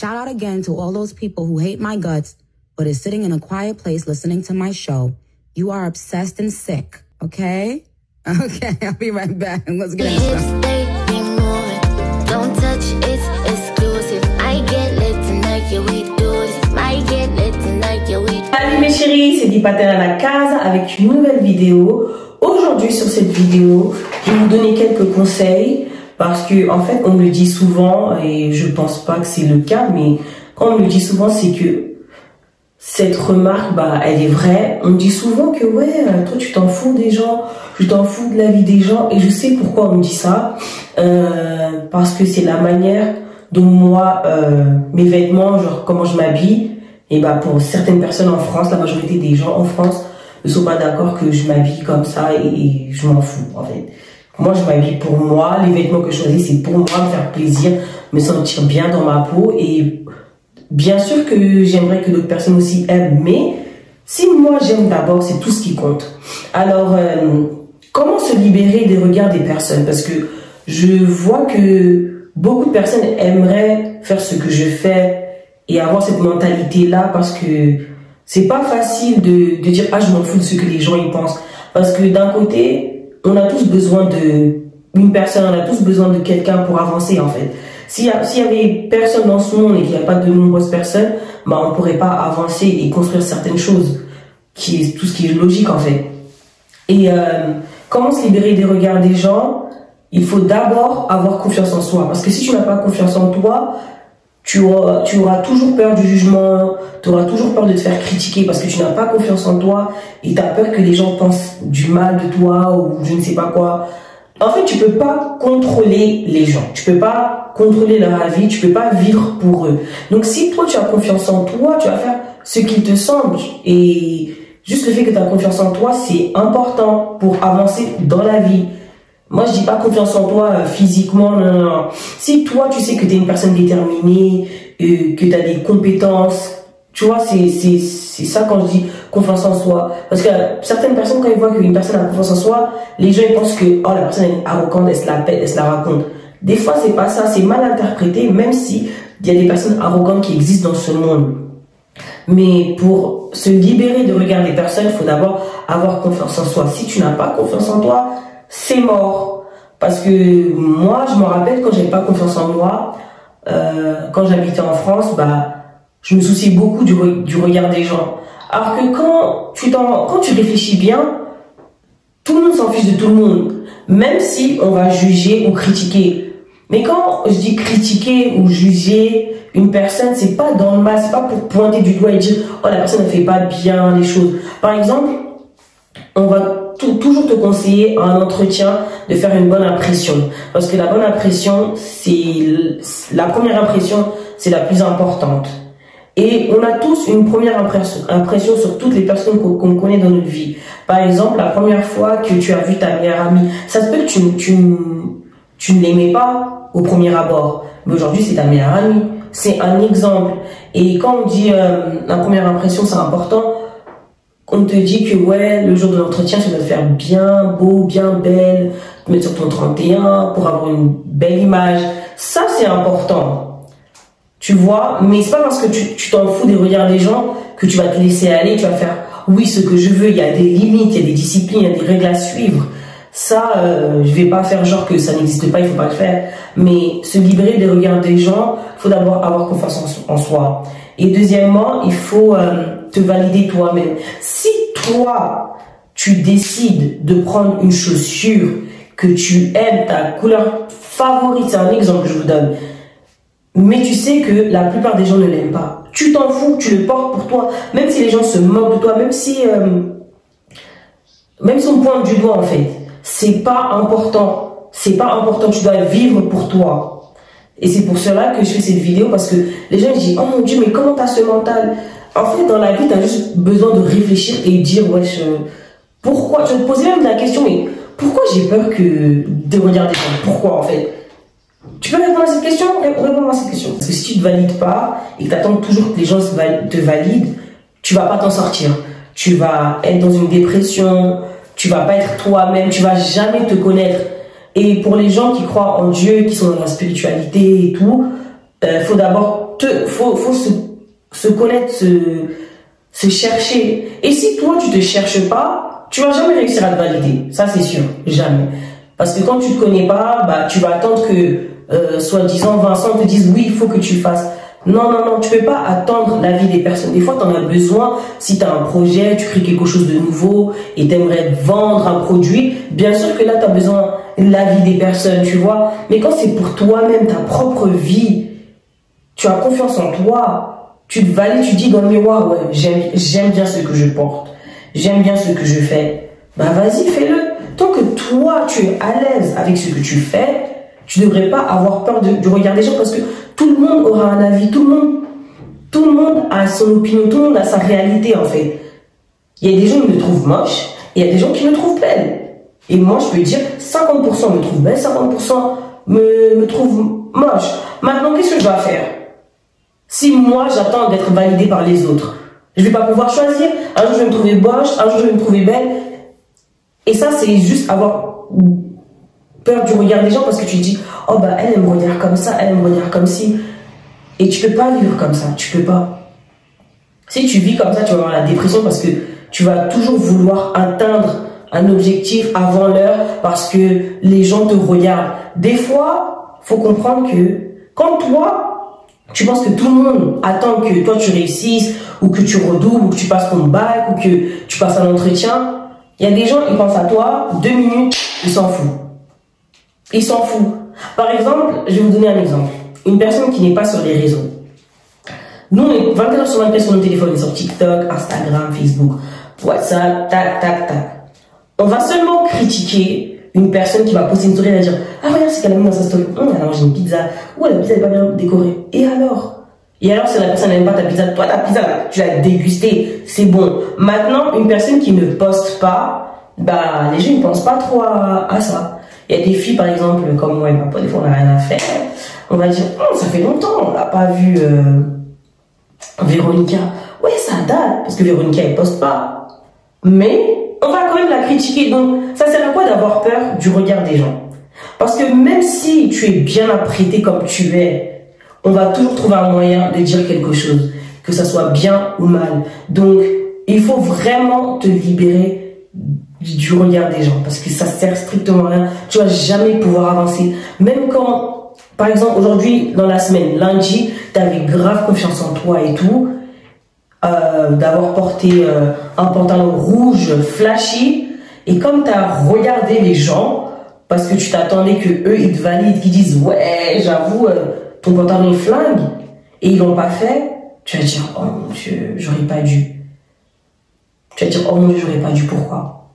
Shout out again to all those people who hate my guts, but is sitting in a quiet place listening to my show. You are obsessed and sick, okay? Okay, I'll be right back. Let's get into it. Don't touch, it's exclusive. I get lit tonight, yeah, we do this. I get lit tonight, yeah, we do. Salut mes chéris, c'est Dipater à la case avec une nouvelle vidéo. Aujourd'hui sur cette vidéo, je vais vous donner quelques conseils parce que en fait on me le dit souvent et je pense pas que c'est le cas, mais quand on me le dit souvent c'est que cette remarque elle est vraie. On me dit souvent que ouais, toi tu t'en fous des gens, tu t'en fous de la vie des gens, et je sais pourquoi on me dit ça, parce que c'est la manière dont moi mes vêtements, genre comment je m'habille. Et pour certaines personnes en France, la majorité des gens en France ne sont pas d'accord que je m'habille comme ça, et je m'en fous en fait. Moi je m'habille pour moi, les vêtements que je choisis c'est pour moi, me faire plaisir, me sentir bien dans ma peau, et bien sûr que j'aimerais que d'autres personnes aussi aiment, mais si moi j'aime d'abord, c'est tout ce qui compte. Alors comment se libérer des regards des personnes? Parce que je vois que beaucoup de personnes aimeraient faire ce que je fais et avoir cette mentalité-là, parce que c'est pas facile de dire « Ah, je m'en fous de ce que les gens y pensent ». Parce que d'un côté, on a tous besoin d'une personne, on a tous besoin de quelqu'un pour avancer en fait. S'il y avait personne dans ce monde et qu'il n'y a pas de nombreuses personnes, on ne pourrait pas avancer et construire certaines choses, qui est tout ce qui est logique en fait. Et comment se libérer des regards des gens? Il faut d'abord avoir confiance en soi, parce que si tu n'as pas confiance en toi, tu auras toujours peur du jugement, tu auras toujours peur de te faire critiquer parce que tu n'as pas confiance en toi et tu as peur que les gens pensent du mal de toi ou je ne sais pas quoi. En fait, tu peux pas contrôler les gens, tu peux pas contrôler leur avis, tu peux pas vivre pour eux. Donc si toi tu as confiance en toi, tu vas faire ce qu'il te semble, et juste le fait que tu as confiance en toi, c'est important pour avancer dans la vie. Moi, je dis pas confiance en toi physiquement, non. Si toi, tu sais que tu es une personne déterminée, que tu as des compétences, tu vois, c'est ça quand je dis confiance en soi. Parce que certaines personnes, quand ils voient qu'une personne a confiance en soi, les gens ils pensent que oh, la personne est arrogante, elle se la pète, elle se la raconte. Des fois, c'est pas ça, c'est mal interprété, même si il y a des personnes arrogantes qui existent dans ce monde. Mais pour se libérer de regard des personnes, il faut d'abord avoir confiance en soi. Si tu n'as pas confiance en toi, c'est mort. Parce que moi, je me rappelle quand j'avais pas confiance en moi, quand j'habitais en France, je me souciais beaucoup du regard des gens. Alors que quand tu réfléchis bien, tout le monde s'en fiche de tout le monde, même si on va juger ou critiquer. Mais quand je dis critiquer ou juger une personne, c'est pas dans le mal, c'est pas pour pointer du doigt et dire oh, la personne ne fait pas bien les choses. Par exemple, on va toujours te conseiller en entretien de faire une bonne impression, parce que la bonne impression, la première impression, c'est la plus importante. Et on a tous une première impression sur toutes les personnes qu'on connaît dans notre vie. Par exemple, la première fois que tu as vu ta meilleure amie, ça se peut que tu ne l'aimais pas au premier abord, mais aujourd'hui c'est ta meilleure amie. C'est un exemple. Et quand on dit la première impression c'est important, on te dit que ouais, le jour de l'entretien, tu dois te faire bien beau, bien belle, te mettre sur ton 31 pour avoir une belle image. Ça, c'est important. Tu vois, mais c'est pas parce que tu t'en fous des regards des gens que tu vas te laisser aller, tu vas faire oui, ce que je veux. Il y a des limites, il y a des disciplines, il y a des règles à suivre. Ça, je vais pas faire genre que ça n'existe pas, il faut pas le faire. Mais se libérer des regards des gens, il faut d'abord avoir confiance en soi. Et deuxièmement, il faut te valider toi-même. Si toi, tu décides de prendre une chaussure que tu aimes, ta couleur favorite, c'est un exemple que je vous donne, mais tu sais que la plupart des gens ne l'aiment pas, tu t'en fous, tu le portes pour toi, même si les gens se moquent de toi, même si on pointe du doigt en fait, c'est pas important, tu dois vivre pour toi. Et c'est pour cela que je fais cette vidéo, parce que les gens disent oh mon Dieu, mais comment t'as ce mental? En fait, dans la vie, t'as juste besoin de réfléchir et dire wesh, pourquoi? Je vais te poser même la question, mais pourquoi j'ai peur de regarder? Pourquoi en fait? Tu peux répondre à cette question? Réponds-moi à cette question. Parce que si tu te valides pas et que tu attends toujours que les gens te valident, tu vas pas t'en sortir. Tu vas être dans une dépression, tu vas pas être toi-même, tu vas jamais te connaître. Et pour les gens qui croient en Dieu, qui sont dans la spiritualité et tout, faut d'abord faut se connaître, se chercher. Et si toi, tu te cherches pas, tu vas jamais réussir à te valider. Ça, c'est sûr. Jamais. Parce que quand tu te connais pas, bah, tu vas attendre que, soi-disant, Vincent te dise, oui, il faut que tu fasses. Non, non, non, tu peux pas attendre l'avis des personnes. Des fois, tu en as besoin. Si tu as un projet, tu crées quelque chose de nouveau et tu aimerais vendre un produit, bien sûr que là, tu as besoin de l'avis des personnes, tu vois. Mais quand c'est pour toi-même, ta propre vie, tu as confiance en toi, tu te valides, tu dis dans le miroir, ouais, j'aime bien ce que je porte, j'aime bien ce que je fais. Bah, vas-y, fais-le. Tant que toi, tu es à l'aise avec ce que tu fais, tu ne devrais pas avoir peur du regard des gens parce que tout le monde aura un avis, tout le monde a son opinion, tout le monde a sa réalité en fait. Il y a des gens qui me trouvent moche, et il y a des gens qui me trouvent belle. Et moi je peux dire 50% me trouvent belle, 50% me trouvent moche. Maintenant qu'est-ce que je dois faire? Si moi j'attends d'être validée par les autres, je ne vais pas pouvoir choisir. Un jour je vais me trouver moche, un jour je vais me trouver belle. Et ça c'est juste avoir peur du regard des gens parce que tu te dis oh bah elle me regarde comme ça, elle me regarde comme ci, et tu peux pas vivre comme ça, tu peux pas. Si tu vis comme ça, tu vas avoir la dépression parce que tu vas toujours vouloir atteindre un objectif avant l'heure parce que les gens te regardent. Des fois, faut comprendre que quand toi tu penses que tout le monde attend que toi tu réussisses ou que tu redoubles ou que tu passes ton bac ou que tu passes un entretien, il y a des gens qui pensent à toi 2 minutes, ils s'en foutent. Ils s'en foutent. Par exemple, je vais vous donner un exemple. Une personne qui n'est pas sur les réseaux. Nous, on est 24 heures sur 24 sur nos téléphones, sur TikTok, Instagram, Facebook, WhatsApp, tac, tac, tac. On va seulement critiquer une personne qui va poster une story et va dire « Ah, regarde ce qu'elle a mis dans sa story. Elle a mangé une pizza. Ou la pizza n'est pas bien décorée. » Et alors, si la personne n'aime pas ta pizza, toi, ta pizza, tu l'as dégustée, c'est bon. Maintenant, une personne qui ne poste pas, bah, les gens ne pensent pas trop à ça. Il y a des filles, par exemple, comme moi et papa, des fois on n'a rien à faire. On va dire, oh, ça fait longtemps, on n'a pas vu Véronica. Ouais, ça date, parce que Véronica, elle poste pas. Mais on va quand même la critiquer. Donc, ça sert à quoi d'avoir peur du regard des gens? Parce que même si tu es bien apprêté comme tu es, on va toujours trouver un moyen de dire quelque chose, que ça soit bien ou mal. Donc, il faut vraiment te libérer du regard des gens parce que ça sert strictement à rien. Tu vas jamais pouvoir avancer. Même quand, par exemple, aujourd'hui, dans la semaine, lundi, tu avais grave confiance en toi et tout, d'avoir porté un pantalon rouge flashy, et comme tu as regardé les gens, parce que tu t'attendais que eux ils te valident, qu'ils disent ouais, j'avoue, ton pantalon est flingue, et ils l'ont pas fait, tu vas dire oh mon Dieu, j'aurais pas dû. Tu vas dire oh mon Dieu, j'aurais pas dû, pourquoi?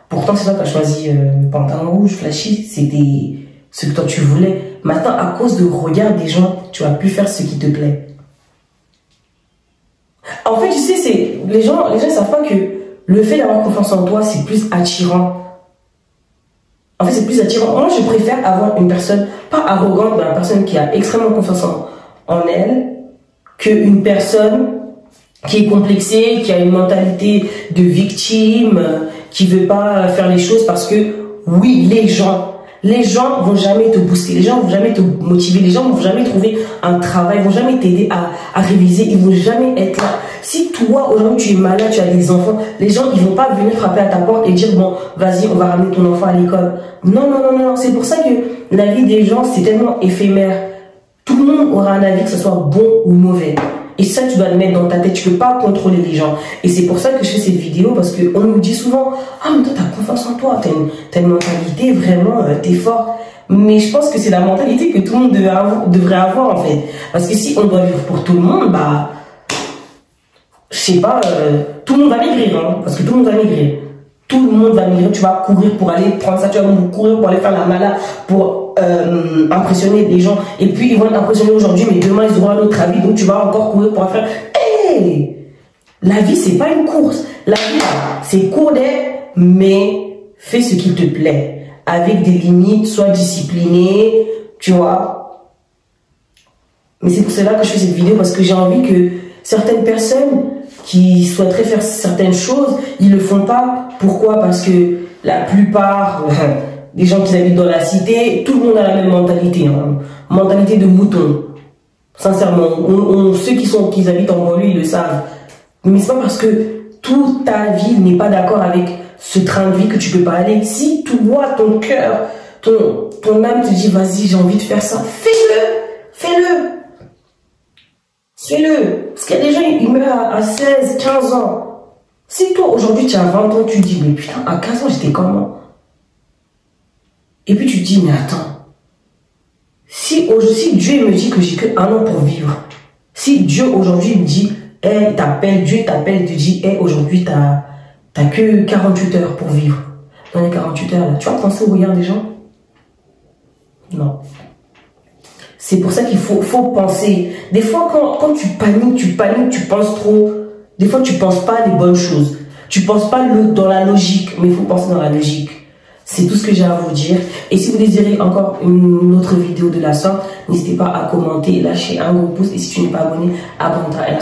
Pourtant, c'est toi qui as choisi le pantalon rouge flashy, c'était ce que toi tu voulais. Maintenant, à cause du regard des gens, tu vas plus faire ce qui te plaît. En fait, tu sais, les gens ne savent pas que le fait d'avoir confiance en toi, c'est plus attirant. En fait, c'est plus attirant. Moi, je préfère avoir une personne, pas arrogante, mais une personne qui a extrêmement confiance en elle, qu'une personne qui est complexée, qui a une mentalité de victime, qui veut pas faire les choses parce que, oui, les gens vont jamais te booster, les gens vont jamais te motiver, les gens vont jamais trouver un travail, vont jamais t'aider à réviser, ils vont jamais être là. Si toi, aujourd'hui, tu es malade, tu as des enfants, les gens, ils vont pas venir frapper à ta porte et dire, bon, vas-y, on va ramener ton enfant à l'école. Non, non, non, non, c'est pour ça que la vie des gens, c'est tellement éphémère. Tout le monde aura un avis, que ce soit bon ou mauvais. Et ça, tu dois le mettre dans ta tête. Tu peux pas contrôler les gens. Et c'est pour ça que je fais cette vidéo, parce qu'on nous dit souvent, ah, mais toi, t'as confiance en toi, t'as une mentalité, vraiment, t'es fort. Mais je pense que c'est la mentalité que tout le monde devrait avoir, en fait. Parce que si on doit vivre pour tout le monde, bah, je sais pas, tout le monde va maigrir, hein, parce que tout le monde va maigrir. Tout le monde va maigrir, tu vas courir pour aller prendre ça, tu vas courir pour aller faire la malade, pour impressionner les gens. Et puis, ils vont être impressionnés aujourd'hui, mais demain, ils auront un autre avis, donc tu vas encore courir pour faire... Hey, la vie, c'est pas une course. La vie, c'est court, mais fais ce qui te plaît. Avec des limites, sois discipliné, tu vois. Mais c'est pour cela que je fais cette vidéo, parce que j'ai envie que certaines personnes qui souhaiteraient faire certaines choses, ils le font pas. Pourquoi? Parce que la plupart des gens qui habitent dans la cité, tout le monde a la même mentalité, hein. Mentalité de mouton. Sincèrement, ceux qui habitent en banlieue, ils le savent. Mais c'est pas parce que toute ta vie n'est pas d'accord avec ce train de vie que tu peux pas aller. Si toi, ton cœur, ton âme te dit, vas-y, j'ai envie de faire ça, fais-le. Parce qu'il y a des gens, ils meurent à 16, 15 ans. Si toi, aujourd'hui, tu as 20 ans, tu te dis, mais putain, à 15 ans, j'étais comment? Et puis tu te dis, mais attends. Si Dieu me dit que j'ai que 1 an pour vivre, si Dieu aujourd'hui me dit, Dieu t'appelle, te dit, aujourd'hui t'as que 48 heures pour vivre. Dans les 48 heures, là, tu vas penser au regard des gens? Non. C'est pour ça qu'il faut penser. Des fois, quand tu paniques, tu penses trop. Des fois, tu penses pas les bonnes choses. Tu penses pas dans la logique, mais il faut penser dans la logique. C'est tout ce que j'ai à vous dire. Et si vous désirez encore une autre vidéo de la sorte, n'hésitez pas à commenter, lâcher un gros pouce. Et si tu n'es pas abonné, abonne-toi à la